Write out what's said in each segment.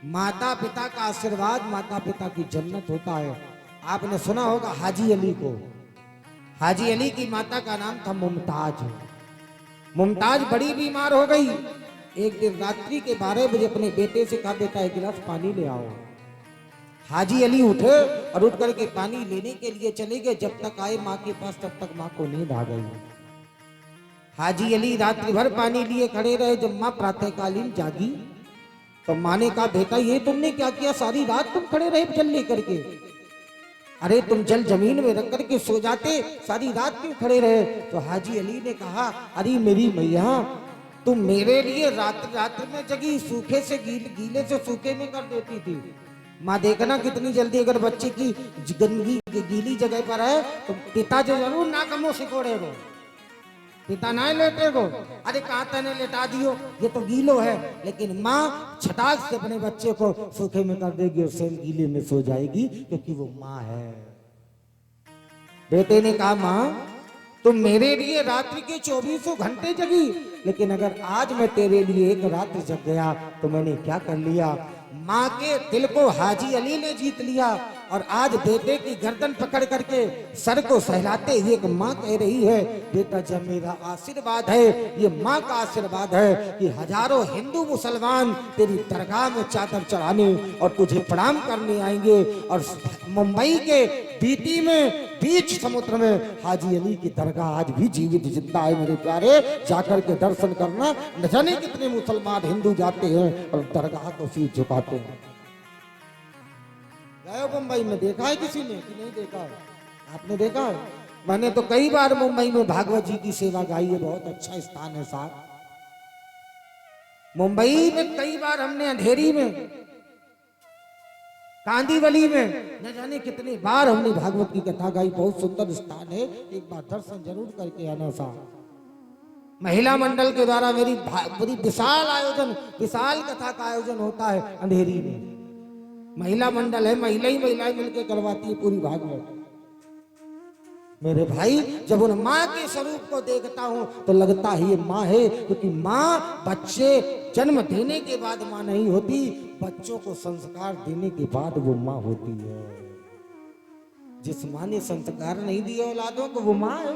माता पिता का आशीर्वाद, माता पिता की जन्नत होता है। आपने सुना होगा हाजी अली को। हाजी अली की माता का नाम था मुमताज। मुमताज बड़ी बीमार हो गई। एक दिन रात्रि के 12 बजे अपने बेटे से कहा, बेटा एक गिलास पानी ले आओ। हाजी अली उठे और उठ करके पानी लेने के लिए चले गए। जब तक आए माँ के पास, तब तक माँ को नींद आ गई। हाजी अली रात्रि भर पानी लिए खड़े रहे। जब माँ प्रातःकालीन जागी तो माँ ने कहा, बेटा ये तुमने क्या किया, सारी रात तुम खड़े रहे जल लेकर के। अरे तुम जल जमीन में रख करके सो जाते, सारी रात क्यों खड़े रहे। तो हाजी अली ने कहा, अरे मेरी मैया, तुम मेरे लिए रात रात में जगी, सूखे से गीले से सूखे में कर देती थी। माँ देखना कितनी जल्दी, अगर बच्चे की गंदगी गीली जगह पर है तो पिता जो जरूर नाकमो सिकोड़े गो, पिता ना लेटे गो। अरे कहा तने लेटा दियो, ये तो गीलो है। लेकिन माँ छटाक से अपने बच्चे को सूखे में कर देगी और स्वयं गीले में सो जाएगी, क्योंकि वो माँ है। बेटे ने कहा, माँ तुम मेरे लिए रात्रि के 24 घंटे जगी, लेकिन अगर आज मैं तेरे लिए एक रात जग गया तो मैंने क्या कर लिया। माँ के दिल को हाजी अली ने जीत लिया। और आज बेटे की गर्दन पकड़ करके सर को सहलाते हुए एक माँ कह रही है, बेटा जब मेरा आशीर्वाद है, ये माँ का आशीर्वाद है कि हजारों हिंदू मुसलमान तेरी दरगाह में चादर चढ़ाने और तुझे प्रणाम करने आएंगे। और मुंबई के बीटी में बीच समुद्र में हाजी अली की दरगाह आज भी जीवित जिंदा है। मेरे प्यारे, जाकर के दर्शन करना। न जाने कितने मुसलमान हिंदू जाते हैं और दरगाह को शीश झुकाते हैं। गए मुंबई में, देखा है किसी ने कि नहीं देखा है? आपने देखा है? मैंने तो कई बार मुंबई में भागवत जी की सेवा गाई है। बहुत अच्छा स्थान है साहब। मुंबई में कई बार हमने अंधेरी में, कांदीवली में, न जाने कितनी बार हमने भागवत की कथा गाई। बहुत सुंदर स्थान है, एक बार दर्शन जरूर करके आना साहब। महिला मंडल के द्वारा मेरी बड़ी विशाल आयोजन, विशाल कथा का आयोजन होता है अंधेरी में। महिला मंडल है, महिलाएं मिलकर करवाती है पूरी भागवत। मेरे भाई, जब उन माँ के स्वरूप को देखता हूं तो लगता है ये माँ है, क्योंकि माँ बच्चे जन्म देने के बाद माँ नहीं होती, बच्चों को संस्कार देने के बाद वो माँ होती है। जिस माँ ने संस्कार नहीं दिए औलादों को, वो माँ है।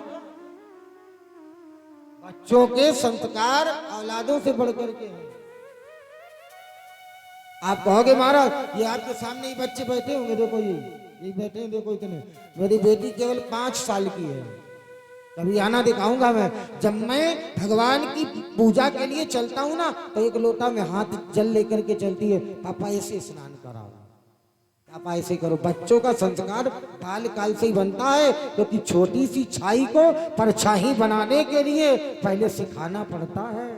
बच्चों के संस्कार औलादों से बढ़कर के हैं। आप कहोगे महाराज ये आपके सामने ही बच्चे बैठे होंगे, देखो ये बैठे हैं, देखो इतने। मेरी बेटी केवल 5 साल की है। कभी आना दिखाऊंगा मैं। जब मैं भगवान की पूजा के लिए चलता हूं ना, तो एक लोटा में हाथ जल लेकर के चलती है, पापा ऐसे स्नान कराओ, पापा ऐसे करो। बच्चों का संस्कार बाल काल से ही बनता है, क्योंकि छोटी सी छाई को परछाई बनाने के लिए पहले सिखाना पड़ता है।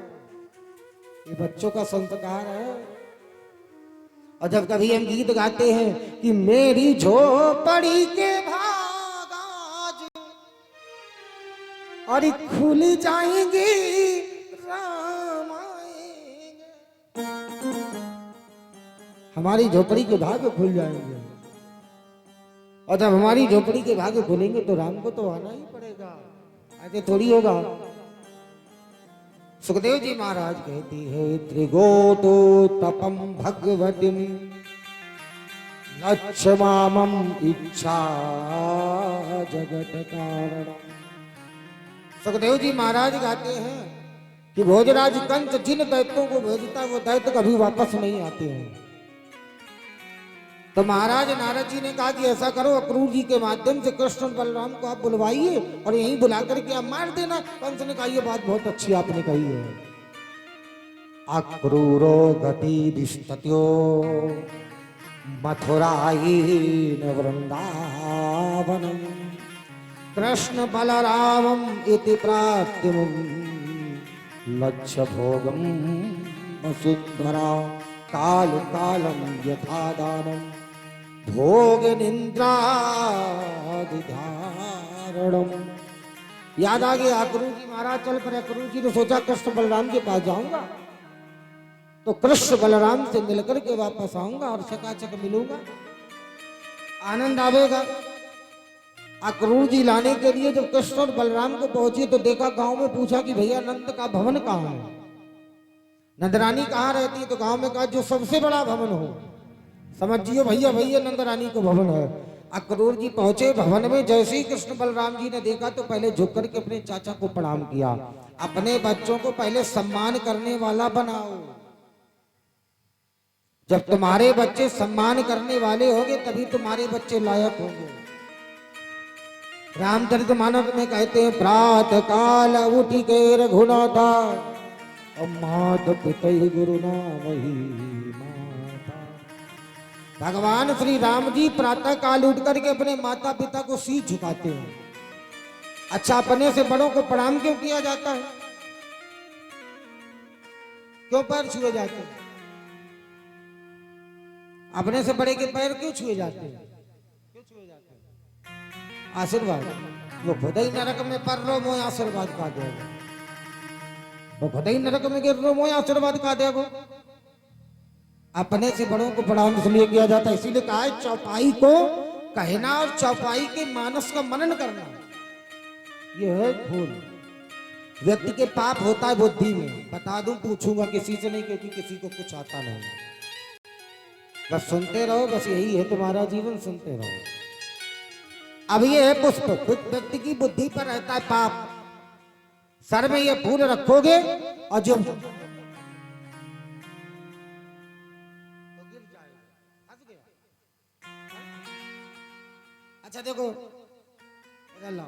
ये बच्चों का संस्कार है। और जब कभी हम गीत गाते हैं कि मेरी झोपड़ी के भाग आज और खुल जाएंगी, राम आएंगे, हमारी झोपड़ी के भाग खुल जाएंगे। और जब हमारी झोपड़ी के भाग खुलेंगे तो राम को तो आना ही पड़ेगा, ऐसे थोड़ी होगा। सुखदेव जी महाराज कहती है, त्रिगोतो तपम भगवतीम लक्ष्मामम इच्छा जगत कारण। सुखदेव जी महाराज गाते हैं कि भोजराज कंस जिन दैत्यों को भेजता वो दैत्य कभी वापस नहीं आते हैं। तो महाराज नारद जी ने कहा कि ऐसा करो, अक्रूर जी के माध्यम से कृष्ण बलराम को आप बुलवाइए और यहीं बुला करके आप मार देना। कंस ने कहा ये बात बहुत अच्छी आपने कही है। अक्रूरो गति विस्तत्यो मथुरायीन वृंदावनम कृष्ण बलरामम इति प्राप्तिम लक्ष्य भोगम वसुंधरा काल कालम यथा दानम भोग निंद्राधिधारणम। याद आ गया अक्रूर जी महाराज चल पर। अक्रूर जी ने सोचा कृष्ण बलराम के पास जाऊंगा तो कृष्ण बलराम से मिलकर के वापस आऊंगा और चकाचक मिलूंगा, आनंद आवेगा। अक्रूर जी लाने के लिए जब कृष्ण और बलराम को पहुंचे तो देखा गांव में, पूछा कि भैया नंद का भवन कहाँ है। नंदरानी कहाँ रहती है? तो गांव में कहा जो सबसे बड़ा भवन हो, समझियो भैया भैया नंदरानी को भवन है। अक्रूर जी पहुंचे भवन में, जैसे ही कृष्ण बलराम जी ने देखा तो पहले झुक करके अपने चाचा को प्रणाम किया। अपने बच्चों को पहले सम्मान करने वाला बनाओ। जब तुम्हारे बच्चे सम्मान करने वाले होंगे तभी तुम्हारे बच्चे लायक होंगे। रामचरितमानस में कहते हैं, प्रातः काल उठी के रघुनाथा और मात पिता गुरु नाम ही माता। भगवान श्री राम जी प्रातः काल उठ करके अपने माता पिता को शीश झुकाते हैं। अच्छा, अपने से बड़ों को प्रणाम क्यों किया जाता है? क्यों पैर छुए जाते हैं? अपने से बड़े के पैर क्यों छुए जाते हैं? क्यों छुए जाते हैं? आशीर्वाद। वो खुद ही नरक में पर रो मोय आशीर्वाद का देगा। वो खुद ही नरक में गिर रो मोय आशीर्वाद का देगा। अपने से बड़ों को प्रणाम इसलिए किया जाता है, इसीलिए कहा है चौपाई को कहना और चौपाई के मानस का मनन करना। यह है फूल। व्यक्ति के पाप होता है बुद्धि में, बता दूं, पूछूंगा किसी से नहीं, क्योंकि किसी को कुछ आता नहीं। बस सुनते रहो, बस यही है तुम्हारा जीवन, सुनते रहो। अब ये है पुष्प, खुद व्यक्ति की बुद्धि पर रहता है पाप। सर में ये फूल रखोगे और जो अच्छा देखो, इधर लाओ,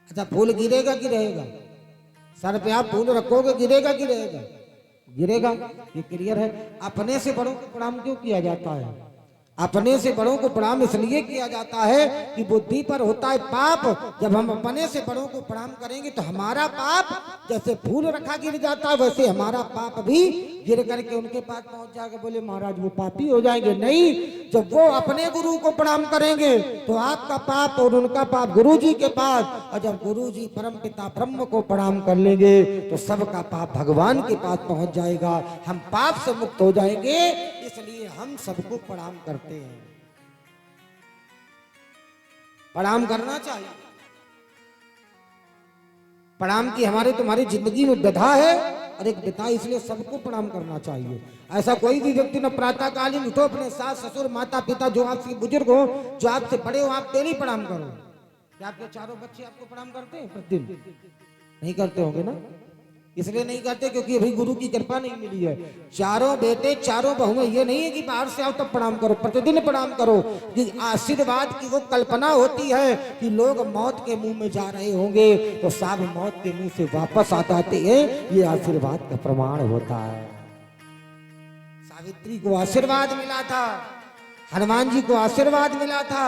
अच्छा फूल गिरेगा कि रहेगा? सर पे आप फूल रखोगे, गिरेगा कि रहेगा? गिरेगा। ये क्लियर है। अपने से बड़ों को प्रणाम क्यों किया जाता है? अपने से बड़ों को प्रणाम इसलिए किया जाता है कि बुद्धि पर होता है पाप। जब हम अपने से बड़ों को प्रणाम करेंगे तो हमारा पाप जैसे फूल रखा गिर जाता है, वैसे हमारा पाप भी गिर करके उनके पास पहुंच जाएगा। बोले महाराज वो पापी हो जाएंगे? नहीं, जब वो अपने गुरु को प्रणाम करेंगे तो आपका पाप और उनका पाप गुरु जी के पास, और जब गुरु जी परम पिता ब्रह्म को प्रणाम कर लेंगे तो सबका पाप भगवान के पास पहुंच जाएगा। हम पाप से मुक्त हो जाएंगे, इसलिए हम सबको प्रणाम करते हैं। प्रणाम करना चाहिए। प्रणाम की हमारे तुम्हारी जिंदगी में विधा है, और एक विधा इसलिए सबको प्रणाम करना चाहिए। ऐसा कोई भी व्यक्ति न प्रातः कालीन उठो, अपने सास ससुर माता पिता जो आपसे बुजुर्ग हो, जो आपसे बड़े हो, आप डेली प्रणाम करो। क्या आपके चारों बच्चे आपको प्रणाम करते हैं प्रतिदिन? नहीं करते होंगे ना? इसलिए नहीं करते क्योंकि अभी गुरु की कृपा नहीं मिली है। चारों बेटे चारों बहुएं, ये नहीं है कि बाहर से आओ तब प्रणाम करो, प्रतिदिन प्रणाम करो। कि आशीर्वाद की वो कल्पना होती है कि लोग मौत के मुंह में जा रहे होंगे तो सब मौत के मुंह से वापस आ जाते हैं। ये आशीर्वाद का प्रमाण होता है। सावित्री को आशीर्वाद मिला था, हनुमान जी को आशीर्वाद मिला था,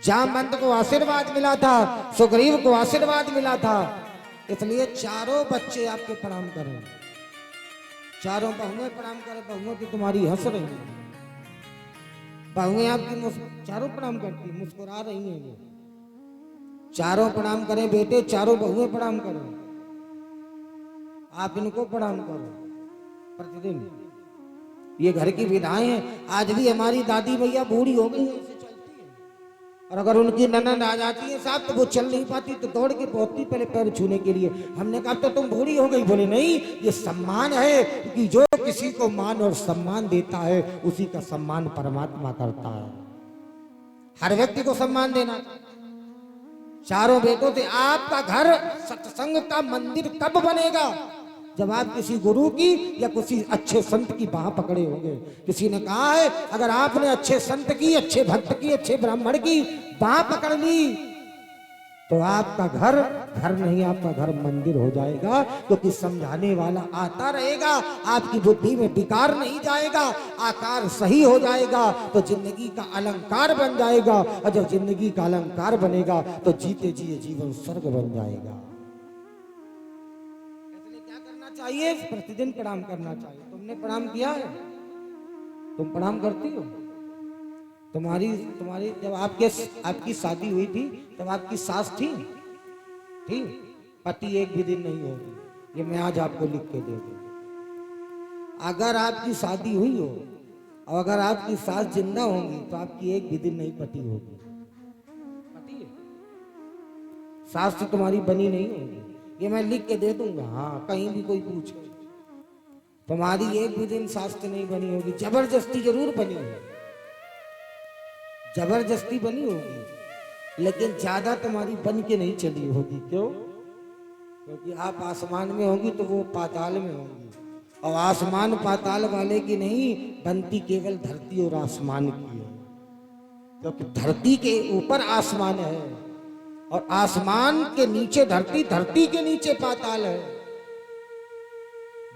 जामवंत को आशीर्वाद मिला था, सुग्रीव को आशीर्वाद मिला था। इसलिए चारों बच्चे आपके प्रणाम करें, चारों बहुएं प्रणाम करें। बहुएं की तुम्हारी हंस रही है, बहुएं आपकी चारों प्रणाम करती, मुस्कुरा रही हैं वो। चारों प्रणाम करें बेटे, चारों बहुएं प्रणाम करें। आप इनको प्रणाम करो प्रतिदिन। ये घर की विधाएं हैं। आज भी हमारी दादी भैया बूढ़ी हो गई है, और अगर उनकी ननद आ जाती है साहब तो वो चल नहीं पाती, तो दौड़ के पहुंचती पहले पैर छूने के लिए। हमने कहा तो तुम बूढ़ी हो गई? बोले नहीं, ये सम्मान है कि जो किसी को मान और सम्मान देता है उसी का सम्मान परमात्मा करता है। हर व्यक्ति को सम्मान देना। चारों बेटों से आपका घर सत्संग का मंदिर तब बनेगा जब आप किसी गुरु की या किसी अच्छे संत की बाह पकड़े होंगे। किसी ने कहा है अगर आपने अच्छे संत की, अच्छे भक्त की, अच्छे ब्राह्मण की बाह पकड़ ली तो आपका घर घर नहीं, आपका घर मंदिर हो जाएगा। क्योंकि समझाने वाला आता रहेगा, आपकी बुद्धि में विकार नहीं जाएगा, आकार सही हो जाएगा तो जिंदगी का अलंकार बन जाएगा। और जब जिंदगी का अलंकार बनेगा तो जीते जिए जीवन स्वर्ग बन जाएगा। चाहिए प्रतिदिन प्रणाम करना चाहिए। तुमने प्रणाम किया है? तुम प्रणाम करती हो? तुम्हारी जब आपकी शादी हुई थी तब आपकी सास थी? पति एक भी दिन नहीं होगी, ये मैं आज आपको लिख के दे दूं। अगर आपकी शादी हुई हो और अगर आपकी सास जिंदा होंगी तो आपकी एक भी दिन नहीं पति होगी। पति है शास्त्र तुम्हारी बनी नहीं होगी, ये मैं लिख के दे दूंगा। हाँ, कहीं भी कोई पूछे, तुम्हारी एक भी दिन शास्त्र नहीं बनी होगी, जबरदस्ती जरूर बनी होगी, जबरदस्ती बनी होगी, लेकिन ज्यादा तुम्हारी बन के नहीं चली होगी। क्यों? क्योंकि आप आसमान में होगी तो वो पाताल में होगी, और आसमान पाताल वाले की नहीं बनती, केवल धरती और आसमान की है। क्योंकि धरती के ऊपर आसमान है और आसमान के नीचे धरती, धरती के नीचे पाताल है।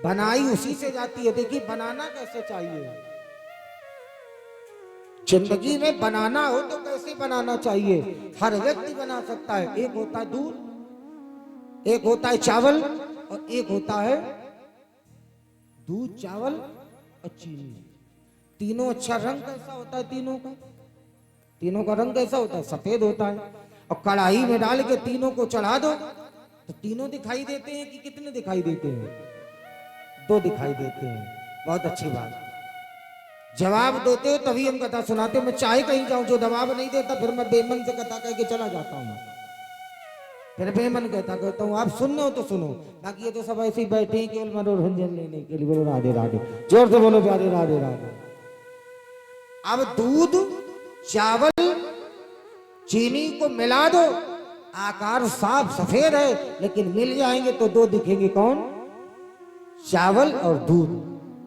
बनाई उसी से जाती है। देखिए बनाना कैसे चाहिए, जिंदगी में बनाना हो तो कैसे बनाना चाहिए, हर व्यक्ति बना सकता है। एक होता है दूध, एक होता है चावल, और एक होता है दूध, चावल और चीनी। तीनों अच्छा रंग कैसा होता है, तीनों का रंग कैसा होता है, सफेद होता है। और कढ़ाई में डाल के तीनों को चढ़ा दो तो तीनों दिखाई देते हैं कि कितने दिखाई देते हैं? दो दिखाई देते हैं। बहुत अच्छी बात। जवाब देते हो तभी हम कथा सुनाते हो। मैं चाहे कहीं जाऊं, जो जवाब नहीं देता फिर मैं बेमन से कथा कह के चला जाता हूं। फिर बेमन कहता हूँ आप सुनना हो तो सुनो, बाकी ये तो सब ऐसे ही बैठे हैं केवल मनोरंजन लेने के लिए। बोलो राधे राधे, जोर से बोलो प्यारे राधे राधे। अब दूध, चावल, चीनी को मिला दो, आकार साफ सफेद है, लेकिन मिल जाएंगे तो दो दिखेंगे, कौन? चावल और दूध।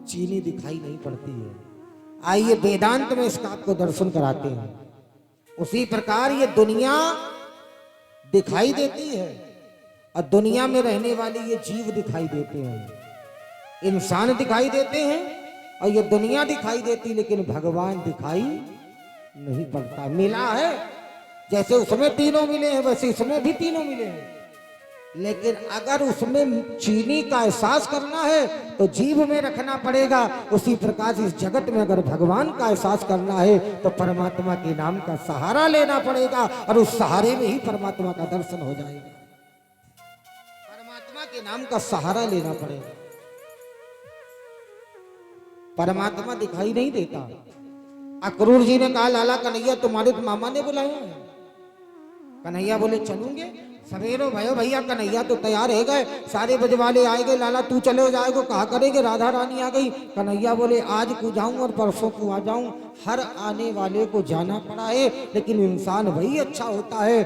चीनी दिखाई नहीं पड़ती है। आइए वेदांत में इसका आपको दर्शन कराते हैं। उसी प्रकार ये दुनिया दिखाई देती है और दुनिया में रहने वाले ये जीव दिखाई देते हैं, इंसान दिखाई देते हैं और ये दुनिया दिखाई देती, लेकिन भगवान दिखाई नहीं पड़ता। मिला है, जैसे उसमें तीनों मिले हैं वैसे इसमें भी तीनों मिले हैं, लेकिन अगर उसमें चीनी का एहसास करना है तो जीभ में रखना पड़ेगा। उसी प्रकार इस जगत में अगर भगवान का एहसास करना है तो परमात्मा के नाम का सहारा लेना पड़ेगा, और उस सहारे में ही परमात्मा का दर्शन हो जाएगा। परमात्मा के नाम का सहारा लेना पड़ेगा। परमात्मा दिखाई नहीं देता। अक्रूर जी ने कहा लाला कन्हैया तुम्हारे तो मामा ने बुलाया है। कन्हैया बोले चलूंगे। सवेरो भयो भैया, कन्हैया तो तैयार है गए, सारे बजवाले आए गए। लाला तू चले जाएगो, कहा करेंगे राधा रानी आ गई। कन्हैया बोले आज को जाऊं और परसों को आ जाऊं, हर आने वाले को जाना पड़ा है, लेकिन इंसान वही अच्छा होता है।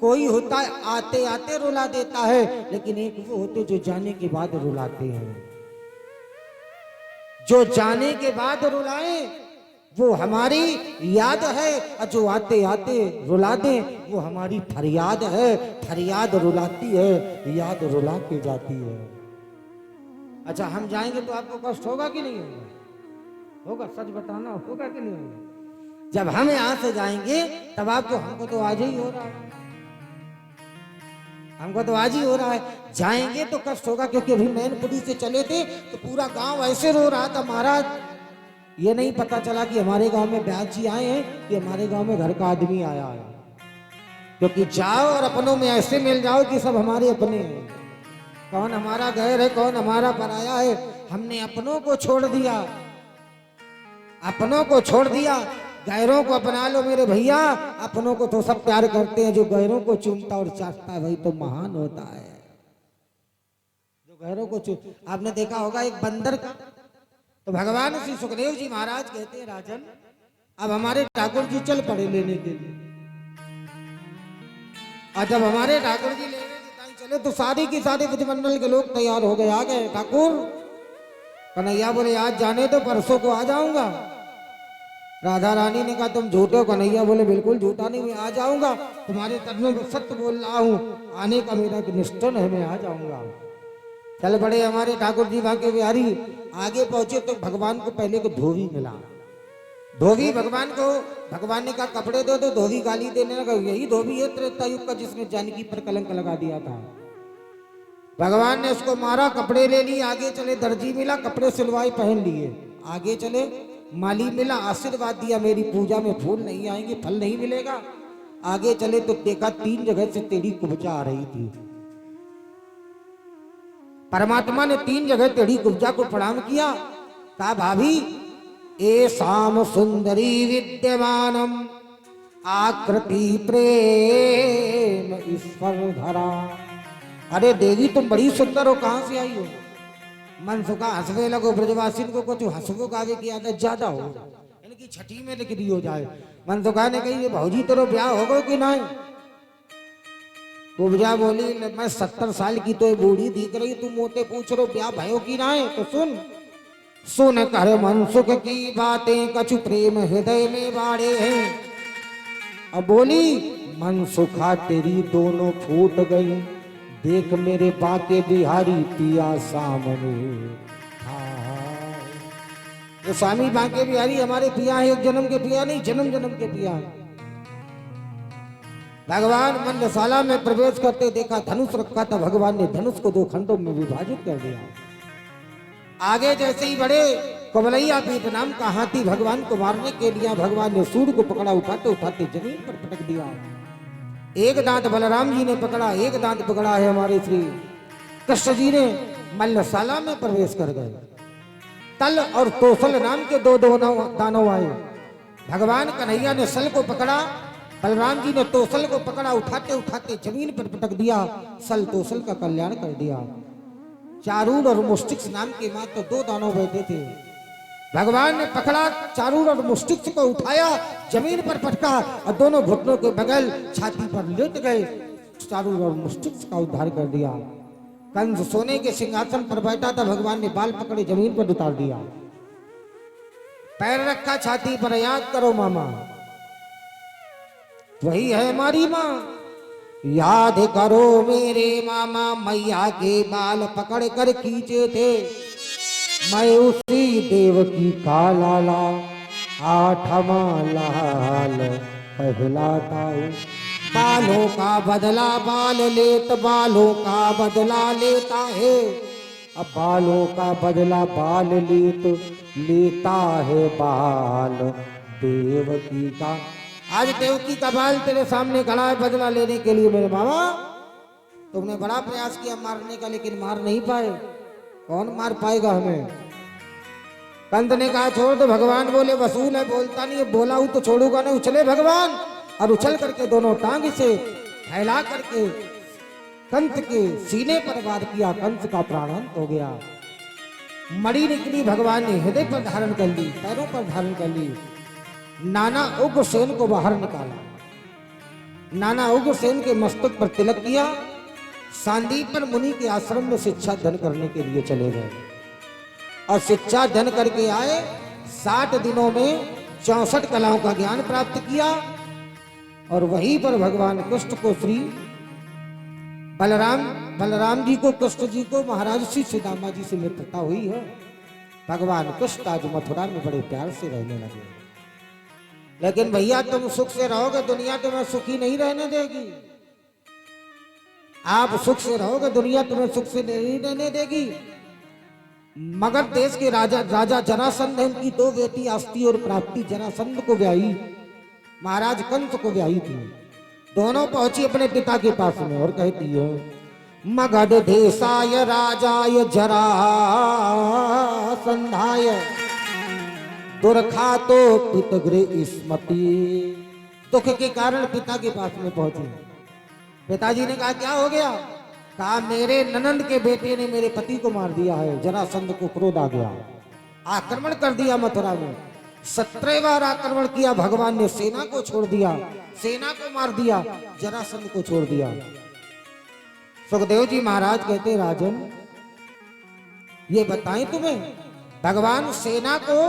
कोई होता है आते आते रुला देता है, लेकिन एक वो होते जो जाने के बाद रुलाते हैं। जो जाने के बाद रुलाए वो हमारी याद है, और जो आते आते रुला दे वो हमारी फरियाद है। फरियाद रुलाती है, याद रुला के जाती है। अच्छा हम जाएंगे तो आपको कष्ट होगा कि नहीं होगा? होगा, सच बताना, होगा कि नहीं होगा? जब हम यहां से जाएंगे तब आपको, हमको तो आज ही हो रहा है, हमको तो आज ही हो रहा है। जाएंगे तो कष्ट होगा, क्योंकि अभी मैनपुरी से चले थे तो पूरा गांव ऐसे रो रहा था महाराज, ये नहीं पता चला कि हमारे गांव में ब्याज जी आए हैं कि हमारे गांव में घर का आदमी आया है। क्योंकि जाओ और अपनों में ऐसे मिल जाओ कि सब हमारे अपने हैं। कौन हमारा गैर है, कौन हमारा पराया है। हमने अपनों को छोड़ दिया, अपनों को छोड़ दिया। गैरों को अपना लो मेरे भैया, अपनों को तो सब प्यार करते हैं। जो गैरों को चूमता और चाटता है वही तो महान होता है। जो गैरों को आपने देखा होगा एक बंदर का, तो भगवान श्री सुखदेव जी महाराज कहते हैं राजन अब हमारे ठाकुर जी चल पड़े लेने के लिए। और जब हमारे ठाकुर जी लेने चले तो सारी की सारी विधिमंडल के लोग तैयार हो गए, आ गए। ठाकुर कन्हैया बोले आज जाने तो परसों को आ जाऊंगा। राधा रानी ने कहा तुम झूठे हो। कन्हैया बोले बिल्कुल झूठा नहीं, मैं आ जाऊंगा, तुम्हारे तरफ में सत्य बोल रहा हूँ, आने का मेरा निश्चय है, मैं आ जाऊंगा। चल बड़े हमारे ठाकुर जी वहां के बिहारी। आगे पहुंचे तो भगवान को पहले को धोबी मिला। धोबी भगवान को, भगवान ने कहा कपड़े दो, तो धोबी गाली देने लगा, यही धोबी है त्रेता युग का जिसने जानकी पर कलंक लगा दिया था। भगवान ने उसको मारा, कपड़े ले लिए, आगे चले। दर्जी मिला, कपड़े सिलवाए पहन लिए। आगे चले, माली मिला, आशीर्वाद दिया मेरी पूजा में फूल नहीं आएंगे, फल नहीं मिलेगा। आगे चले तो देखा 3 जगह से टेढ़ी कुब्जा आ रही थी। परमात्मा ने 3 जगह टेढ़ी कुब्जा को प्रणाम किया, कहा भाभी ए शाम सुंदरी विद्यमानम आकृति प्रेम ईश्वर धरा। अरे देवी तुम बड़ी सुंदर हो, कहाँ से आई हो? मन सुखा हंसवे लगो, ब्रजवासिन को कुछ हंसवो गावे की आदत ज्यादा हो, इनकी छठी में लिख दी हो जाए। मन सुखा ने कही, भौजी तेरो ब्याह हो गो कि नहीं? कुब्जा बोली, मैं 70 साल की तो बूढ़ी दिख रही, तू मोते पूछ रो ब्याह भयो की नहीं? तो सुन सुन कर मन सुख की बातें, कछु प्रेम हृदय में बाड़े हैं। अब बोली, मन सुखा तेरी दोनों फूट गई, देख मेरे बाके बिहारी पिया सामने। ये स्वामी बाके बिहारी हमारे पिया है, एक जन्म के पिया नहीं, जन्म जन्म के पिया है। भगवान मंडशाला में प्रवेश करते देखा धनुष रखा था, भगवान ने धनुष को 2 खंडों में विभाजित कर दिया। आगे जैसे ही बड़े कबलैया पीठ नाम का हाथी भगवान को मारने के लिए, भगवान ने सूर्य को पकड़ा, उठाते उठाते जमीन पर पटक दिया। एक दांत बलराम जी ने पकड़ा, एक दांत पकड़ा है हमारे श्री कृष्ण जी ने। मल्लशाला में प्रवेश कर गए। तल और तोसल नाम के 2 दानव आए। भगवान कन्हैया ने सल को पकड़ा, बलराम जी ने तोसल को पकड़ा, उठाते उठाते जमीन पर पटक दिया। सल तोसल का कल्याण कर दिया। चारूर और मुष्टिक्ष नाम के मात्र 2 दानव बैठे थे। भगवान ने पकड़ा चारूर और मुष्टिक्ष को, उठाया, जमीन पर पटका और दोनों घुटनों के बगल छाती पर लेट गए। चारूर और मुष्टिक्ष का उद्धार कर दिया। कंस सोने के सिंहासन पर बैठा था, भगवान ने बाल पकड़े जमीन पर उतार दिया। पैर रखा छाती पर, याद करो मामा, वही है हमारी माँ। याद करो मेरे मामा, मैया के बाल पकड़ कर खींचे थे, मैं उसी देवकी का लाला, 8वां लाल कहलाता हूँ। बालों का बदला बाल लेत, बालों का बदला लेता है। अब बालों का बदला बाल लेता है बाल देवकी का। आज देवकी का बाल तेरे सामने खड़ा है बदला लेने के लिए। मेरे मामा, तुमने बड़ा प्रयास किया मारने का, लेकिन मार नहीं पाए। कौन मार पाएगा हमें? कंस ने कहा छोड़ दो। भगवान बोले वसूल है, बोलता नहीं है, बोला हूं तो छोड़ूंगा नहीं। उछले भगवान और उछल करके दोनों टांग से फैला करके कंस के सीने पर वार किया। कंस का प्राणांत हो गया। मणि निकली, भगवान ने हृदय पर धारण कर ली, पैरों पर धारण कर ली। नाना उग्रसेन को बाहर निकाला। नाना उग्रसेन के मस्तक पर तिलक किया। सांदीपन मुनि के आश्रम में शिक्षा धन करने के लिए चले गए और शिक्षा धन करके आए। 60 दिनों में 64 कलाओं का ज्ञान प्राप्त किया। और वहीं पर भगवान कृष्ण को श्री बलराम जी को, कृष्ण जी को महाराज श्री सुदामा जी से मित्रता हुई है। भगवान कृष्ण आज मथुरा में बड़े प्यार से रहने लगे। लेकिन भैया तुम सुख से रहोगे, दुनिया तुम्हें सुखी नहीं रहने देगी। आप सुख से रहोगे, दुनिया तुम्हें सुख से नहीं रहने देगी। मगध देश के राजा जरासंध, उनकी 2 बेटी आस्ती और प्राप्ति जरासंध को ब्याही, महाराज कंस को ब्याही थी। दोनों पहुंची अपने पिता के पास में और कहती है, मगध देशाय राजाय जरासंधाय दुर्खा तो पितगृह स्मृति। दुख के कारण पिता के पास में पहुंची। पिताजी ने कहा क्या हो गया? कहा मेरे ननंद के बेटे ने मेरे पति को मार दिया है। जरासंध को क्रोध आ गया, आक्रमण कर दिया मथुरा में। 17 बार आक्रमण किया। भगवान ने सेना को छोड़ दिया, सेना को मार दिया, जरासंध को छोड़ दिया। सुखदेव जी महाराज कहते राजन ये बताएं तुम्हें, भगवान सेना को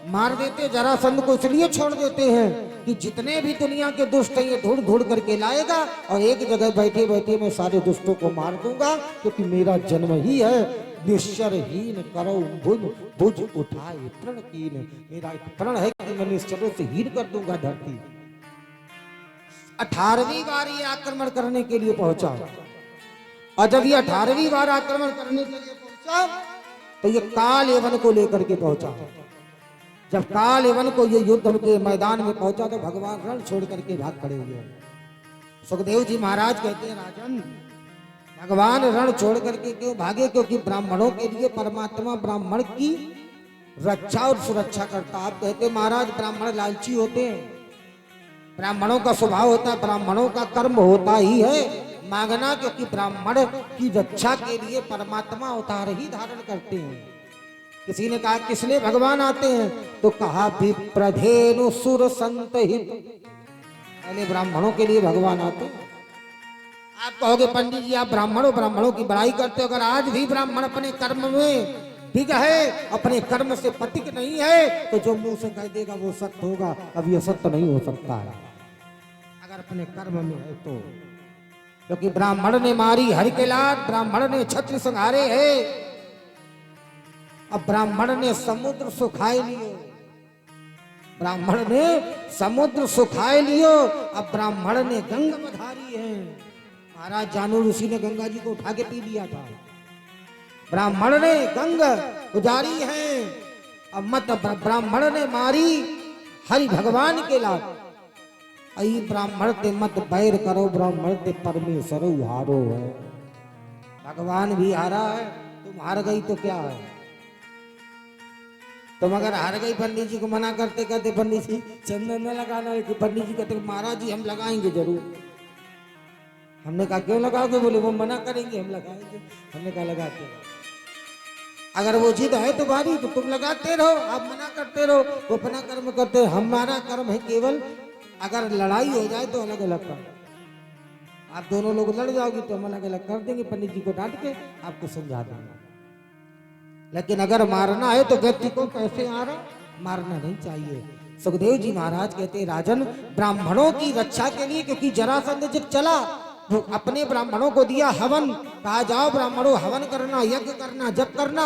मार देते, जरासंध को इसलिए छोड़ देते हैं कि जितने भी दुनिया के दुष्ट हैं ये ढूंढ ढूंढ करके लाएगा और एक जगह बैठे बैठे मैं सारे दुष्टों को मार दूंगा, क्योंकि मेरा जन्म ही है निश्चरहीन करो भुज उठाए प्रण कीन। मेरा एक प्रण है कि मैं निश्चरों से हीन कर दूंगा धरती। 18वीं बार ये आक्रमण करने के लिए पहुंचा। और जब ये 18वीं बार आक्रमण करने के लिए पहुंचा तो ये काल यवन को लेकर के पहुंचा। जब काल यवन को ये युद्ध के मैदान में पहुंचा तो भगवान रण छोड़ करके भाग खड़े हुए। सुखदेव जी महाराज कहते हैं राजन भगवान रण छोड़ करके क्यों भागे? क्योंकि ब्राह्मणों के लिए परमात्मा ब्राह्मण की रक्षा और सुरक्षा करता। आप कहते महाराज ब्राह्मण लालची होते हैं, ब्राह्मणों का स्वभाव होता है, ब्राह्मणों का कर्म होता ही है मांगना, क्योंकि ब्राह्मण की रक्षा के लिए परमात्मा अवतार ही धारण करते हैं। किसी ने कहा किसलिए भगवान आते हैं, तो कहा विप्रधेनु सुर संत हित, पहले ब्राह्मणों के लिए भगवान आते हैं। आप कहोगे पंडित जी आप ब्राह्मणों ब्राह्मणों की बड़ाई करते हो, अगर आज भी ब्राह्मण अपने कर्म में ठीक है, अपने कर्म से पथिक नहीं है, तो जो मुंह से कह देगा वो सत्य होगा। अब ये सत्य नहीं हो सकता है अगर अपने कर्म में है तो, क्योंकि ब्राह्मण ने मारी हरि के लात, ब्राह्मण ने छत्र संहारे है, अब ब्राह्मण ने समुद्र सुखाए लियो, ब्राह्मण ने समुद्र सुखाए लियो, अब ब्राह्मण ने गंगा बधारी है। महाराज जानू ऋषि ने गंगा जी को उठा के पी लिया था, ब्राह्मण ने गंगा उजारी है। अब मत ब्राह्मण ने मारी हरि भगवान के लात, आई ब्राह्मण ते मत बैर करो, ब्राह्मण ते परमेश्वर हारो है। भगवान भी हारा है, तुम हार गई तो क्या है। तुम अगर हार गई, पंडित जी को मना करते कहते पंडित जी चंदन न लगाना है, कि पंडित जी कहते महाराज जी हम लगाएंगे जरूर। हमने कहा क्यों लगाओगे, बोले वो मना करेंगे हम लगाएंगे। हमने कहा लगाते रहो, अगर वो जिद है तुम्हारी तो तुम लगाते रहो, आप मना करते रहो, वो अपना कर्म करते रहो। हमारा कर्म है केवल अगर लड़ाई हो जाए तो अलग अलग कर, आप दोनों लोग लड़ जाओगे तो हम अलग अलग कर देंगे, पंडित जी को डांट के आपको समझा देंगे। लेकिन अगर मारना है तो व्यक्ति को कैसे मारना नहीं चाहिए। सुखदेव जी महाराज कहते हैं राजन ब्राह्मणों की रक्षा के लिए, क्योंकि जरासंध जब चला वो अपने ब्राह्मणों को दिया हवन, कहा जाओ ब्राह्मणों हवन करना, यज्ञ करना, जप करना।